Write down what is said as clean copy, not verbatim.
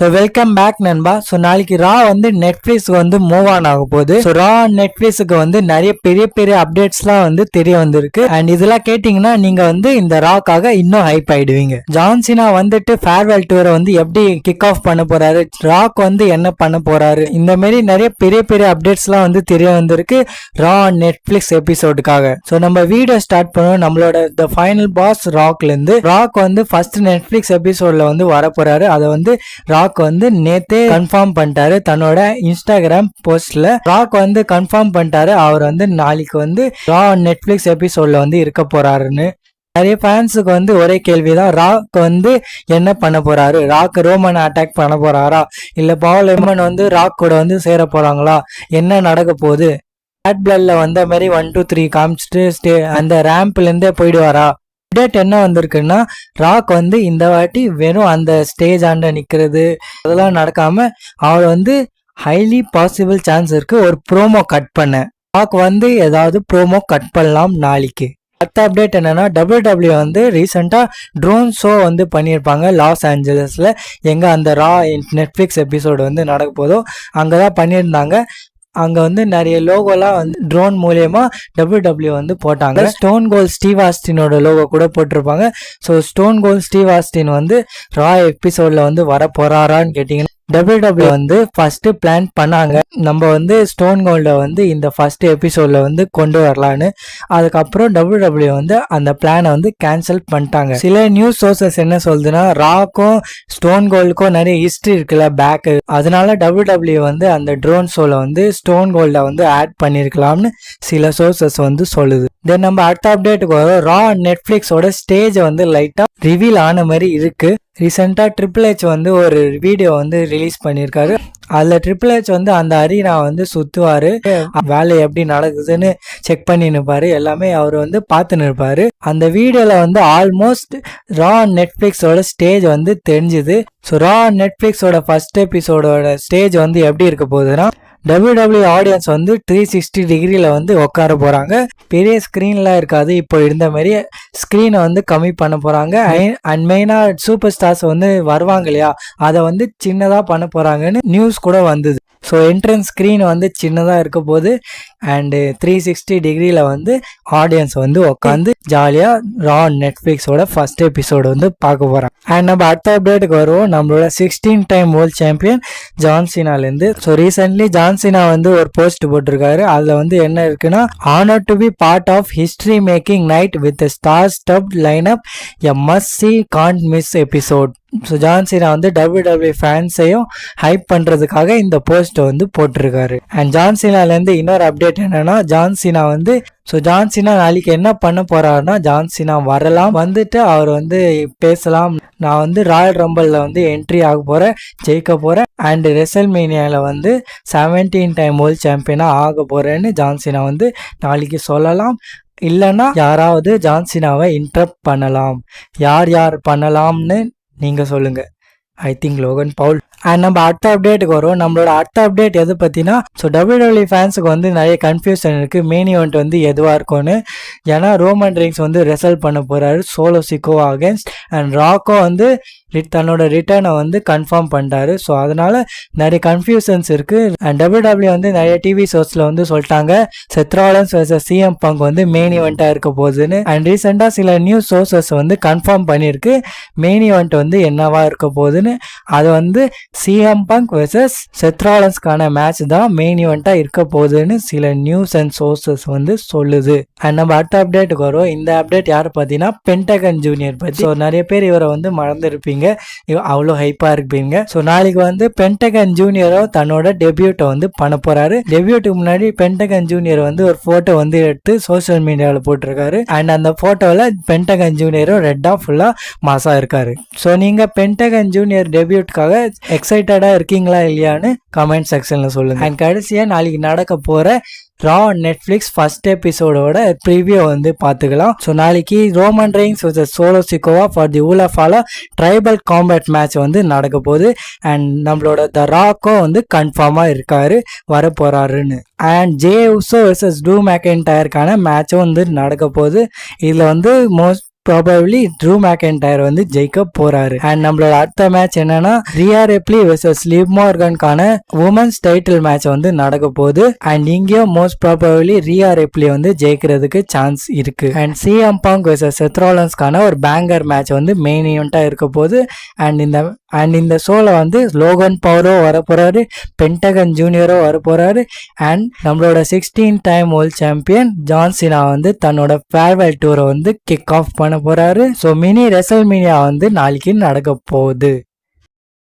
So welcome back நண்பா. So நாளைக்கு ரா வந்து நெட்ஃப்ளிக்ஸ்க்கு வந்து மூவ் ஆன் ஆக போகுது. ஸோ ரா நெட்ஃப்ளிக்ஸுக்கு வந்து நிறைய பெரிய பெரிய அப்டேட்ஸ்லாம் வந்து தெரிய வந்திருக்கு. அண்ட் இதெல்லாம் கேட்டிங்கன்னா நீங்க வந்து இந்த ராக்காக இன்னும் ஹைப் ஆயிடுவீங்க. ஜான்சினா வந்துட்டு ஃபேர்வெல் டூரை வந்து எப்படி கிக் ஆஃப் பண்ண போறாரு, ராக் வந்து என்ன பண்ண போறாரு, இந்த மாதிரி நிறைய பெரிய பெரிய அப்டேட்ஸ்லாம் வந்து தெரிய வந்திருக்கு ரா நெட்ஃப்ளிக்ஸ் எபிசோடுக்காக. ஸோ நம்ம வீடியோ ஸ்டார்ட் பண்ணுவோம். நம்மளோட த ஃபைனல் பாஸ் ராக்ல இருந்து. ராக் வந்து ஃபர்ஸ்ட் நெட்ஃப்ளிக்ஸ் எபிசோட்ல வந்து வர போறாரு. அதை வந்து ராக் வந்து நேத்தே கன்ஃபார்ம் பண்ணிட்டாரு தன்னோட இன்ஸ்டாகிராம் போஸ்ட்ல. ராக் வந்து கன்ஃபார்ம் பண்ணிட்டாரு அவர் வந்து நாளைக்கு வந்து ரா நெட்ஃபிளிக்ஸ் எபிசோட்ல வந்து இருக்க போறாருன்னு. நிறைய ஃபேன்ஸுக்கு வந்து ஒரே கேள்விதான், ராக் வந்து என்ன பண்ண போறாரு, ராக் ரோமனை அட்டாக் பண்ண போறாரா, இல்ல பால் ரோமன் வந்து ராக் கூட வந்து சேர போறாங்களா, என்ன நடக்க போகுது, பேட் பிளட்ல வந்த மாதிரி 1 2 3 காமிச்சிட்டு அந்த ரேம்ப்ல இருந்தே போயிடுவாரா. அப்டேட் என்ன வந்திருக்குன்னா ராக் வந்து இந்த வாட்டி வெறும் அந்த ஸ்டேஜ் ஆண்ட நிக்கிறது அதெல்லாம் நடக்காம அவர் வந்து ஹைலி பாசிபிள் சான்ஸ் இருக்கு ஒரு ப்ரோமோ கட் பண்ண. ராக் வந்து ஏதாவது ப்ரோமோ கட் பண்ணலாம் நாளைக்கு. அடுத்த அப்டேட் என்னன்னா WWE வந்து ரீசெண்டா ட்ரோன் ஷோ வந்து பண்ணியிருப்பாங்க லாஸ் ஏஞ்சலஸ்ல. எங்க அந்த ரா நெட்ஃபிளிக்ஸ் எபிசோடு வந்து நடக்க போதோ அங்கதான் பண்ணியிருந்தாங்க. அங்க வந்து நிறைய லோகோலாம் வந்து ட்ரோன் மூலியமா WWE வந்து போட்டாங்க. ஸ்டோன் கோல்ட் ஸ்டீவ் ஆஸ்டினோட லோகோ கூட போட்டிருப்பாங்க. So Stone Cold Steve Austin வந்து ரா எபிசோட்ல வந்து வர போறாரான்னு கேட்டீங்கன்னா WWE வந்து ஃபர்ஸ்ட் பிளான் பண்ணாங்க நம்ம வந்து ஸ்டோன் கோல்ட வந்து இந்த ஃபர்ஸ்ட் எபிசோட்ல வந்து கொண்டு வரலான்னு. அதுக்கப்புறம் WWE வந்து அந்த பிளானை வந்து கேன்சல் பண்ணிட்டாங்க. சில நியூஸ் சோர்சஸ் என்ன சொல்லுதுன்னா ராக்கும் ஸ்டோன் கோல்டுக்கும் நிறைய ஹிஸ்டரி இருக்குல்ல பேக், அதனால WWE வந்து அந்த ட்ரோன் ஷோல வந்து ஸ்டோன் கோல்ட வந்து ஆட் பண்ணிருக்கலாம்னு சில சோர்சஸ் வந்து சொல்லுது. தென் நம்ம அடுத்த அப்டேட்டுக்கு வரும். ரா நெட்ஃபிளிக்ஸோட ஸ்டேஜ் வந்து லைட்டா ரிவீல் ஆன மாதிரி இருக்கு. ரீசெண்டா ட்ரிபிள் ஹெச் வந்து ஒரு வீடியோ வந்து ரிலீஸ் பண்ணியிருக்காரு. அதுல ட்ரிபிள் ஹெச் வந்து அந்த அரீனா வந்து சுத்துவாரு, வேலை எப்படி நடக்குதுன்னு செக் பண்ணி நிற்பாரு, எல்லாமே அவர் வந்து பார்த்துன்னு இருப்பாரு. அந்த வீடியோல வந்து ஆல்மோஸ்ட் ரா நெட்ஃபிளிக்ஸோட ஸ்டேஜ் வந்து தெரிஞ்சுது. ஸோ ரா நெட்ஃபிளிக்ஸோட ஃபர்ஸ்ட் எபிசோடோட ஸ்டேஜ் வந்து எப்படி இருக்க போகுதுன்னா WWE ஆடியன்ஸ் வந்து 360 டிகிரியில் வந்து உட்கார போகிறாங்க. பெரிய ஸ்க்ரீன்லாம் இருக்காது, இப்போ இருந்த மாதிரி ஸ்க்ரீனை வந்து கம்மி பண்ண போகிறாங்க. அண்ட் மெயினாக சூப்பர் ஸ்டார்ஸ் வந்து வருவாங்க இல்லையா, அதை வந்து சின்னதாக பண்ண போகிறாங்கன்னு நியூஸ் கூட வந்தது. ஸோ என்ட்ரன்ஸ் ஸ்க்ரீன் வந்து சின்னதாக இருக்க போது அண்டு 360 டிகிரியில் வந்து ஆடியன்ஸ் வந்து உட்காந்து ஜாலியாக ரா நெட்ஃப்ளிக்ஸோட ஃபர்ஸ்ட் எபிசோடு வந்து பார்க்க போகிறாங்க. அண்ட் நம்ம அடுத்த அப்டேட்டுக்கு வருவோம். நம்மளோட 16 டைம் வேர்ல்ட் சாம்பியன் ஜான்சினாலேருந்து. ஸோ ரீசென்ட்லி ஜான்சினா வந்து ஒரு போஸ்ட் போட்டிருக்காரு. அதில் வந்து என்ன இருக்குன்னா, honour to be part of history making night with star stuffed line up a must see can't miss episode. So John Cena வந்து WWE ஃபேன்ஸையும் ஹைப் பண்ணுறதுக்காக இந்த போஸ்ட்டை வந்து போட்டிருக்காரு. அண்ட் ஜான்சினாலேருந்து இன்னொரு அப்டேட் என்னன்னா, ஜான்சினா வந்து ஜான்சினா நாளைக்கு என்ன பண்ண போறாருன்னா, ஜான்சினா வரலாம், வந்துட்டு அவர் வந்து பேசலாம், நான் வந்து ராயல் ரம்பிள்ல வந்து என்ட்ரி ஆக போறேன், ஜெயிக்க போறேன் அண்ட் ரெசல்மேனியால வந்து 17 டைம் வேர்ல்ட் சாம்பியனா ஆக போறேன்னு ஜான்சினா வந்து நாளைக்கு சொல்லலாம். இல்லைன்னா யாராவது ஜான்சினாவை இன்டரப்ட் பண்ணலாம். யார் பண்ணலாம்னு நீங்க சொல்லுங்க. I think Logan Paul. And நம்ம அடுத்த அப்டேட்டுக்கு வரும். நம்மளோட அடுத்த அப்டேட் எது பற்றினா, WWE ஃபேன்ஸுக்கு வந்து நிறைய கன்ஃபியூஷன் இருக்குது மெயின் ஈவெண்ட் வந்து எதுவாக இருக்கும்னு. ஏன்னா ரோமன் ரெயின்ஸ் வந்து ரெசல்ட் பண்ண போகிறாரு சோலோ சிக்கோவா அகேன்ஸ்ட், அண்ட் ராக்கோ வந்து தன்னோட ரிட்டர்னை வந்து கன்ஃபார்ம் பண்ணிட்டாரு. ஸோ அதனால நிறைய கன்ஃபியூஷன்ஸ் இருக்குது. அண்ட் WWE வந்து நிறைய டிவி ஷோஸில் வந்து சொல்லிட்டாங்க செத் ராலன்ஸ் vs CM Punk வந்து மெயின் ஈவெண்ட்டாக இருக்க போகுதுன்னு. அண்ட் ரீசெண்டாக சில நியூஸ் சோர்சஸ் வந்து கன்ஃபார்ம் பண்ணியிருக்கு மெயின் ஈவெண்ட் வந்து என்னவா இருக்க போகுதுன்னு. அது வந்து CM Punk vs செத் ராலன்ஸ்க்கான மேட்ச் தான் மெயின் ஈவெண்ட்டாக இருக்க போகுதுன்னு சில நியூஸ் அண்ட் சோர்சஸ் வந்து சொல்லுது. அண்ட் நம்ம அடுத்த அப்டேட்டுக்கு வரும். இந்த அப்டேட் யார் பார்த்தீங்கன்னா பென்டகன் ஜூனியர் பற்றி. ஸோ நிறைய பேர் இவரை வந்து மறந்துருப்பீங்க, அவ்வளோ ஹைப்பா இருப்பீங்க. ஸோ நாளைக்கு வந்து பென்டகன் ஜூனியரோ தன்னோட டெபியூட்டை வந்து பண்ண போறாரு. டெபியூட்டுக்கு முன்னாடி பென்டகன் ஜூனியர் வந்து ஒரு போட்டோ வந்து எடுத்து சோசியல் மீடியாவில் போட்டிருக்காரு. அண்ட் அந்த போட்டோவில் பென்டகன் ஜூனியரும் ரெட்டா ஃபுல்லா மாசா இருக்காரு. ஸோ நீங்க பென்டகன் ஜூனியர் டெபியூட்காக எக்ஸைட்டடா இருக்கீங்களா இல்லையான்னு கமெண்ட் செக்ஷன்ல சொல்லுங்க. அண்ட் கடைசியா நாளைக்கு நடக்க போற ரா நெட்ஃப்ளிக்ஸ் ஃபர்ஸ்ட் எபிசோடோட ப்ரிவியூ வந்து பார்த்துக்கலாம். ஸோ நாளைக்கு Roman Reigns vs Solo Sikoa for the Ula Fala tribal combat match வந்து நடக்க போகுது. அண்ட் நம்மளோட த ராக்கோ வந்து கன்ஃபார்மாக இருக்காரு வர போறாருன்னு. And Jey Uso vs Drew மெக்கின்டையருக்கான மேட்சும் வந்து நடக்க போகுது. இதில் வந்து ப்ராபபிளி ட்ரூ மேக்கென்டையர் வந்து ஜெயிக்க போறாரு. அண்ட் நம்மளோட அடுத்த மேட்ச் என்னன்னா ரியா ரெப்லி வெர்சஸ் லிவ் மார்கனுக்கான உமன்ஸ் டைட்டில் மேட்ச் வந்து நடக்க போகுது. அண்ட் இங்கேயும் மோஸ்ட் ப்ராபபிளி ரியா ரெப்லி வந்து ஜெயிக்கிறதுக்கு சான்ஸ் இருக்கு. அண்ட் CM Punk வெர்சஸ் செத் ராலின்ஸ்க்கான ஒரு பேங்கர் மேட்ச் வந்து மெயின் ஈவெண்டா இருக்க போகுது. அண்ட் இந்த ஷோல வந்து லோகன் பவரோ வர போறாரு, பென்டகன் ஜூனியரோ வர போறாரு. அண்ட் நம்மளோட 16 டைம் வேர்ல்ட் சாம்பியன் ஜான் சினா வந்து தன்னோட ஃபேர்வெல் டூரை வந்து கிக் ஆஃப் பண்ண போறாரு. ஸோ மினி ரெசல்மேனியா வந்து நாளைக்கு நடக்க போகுது.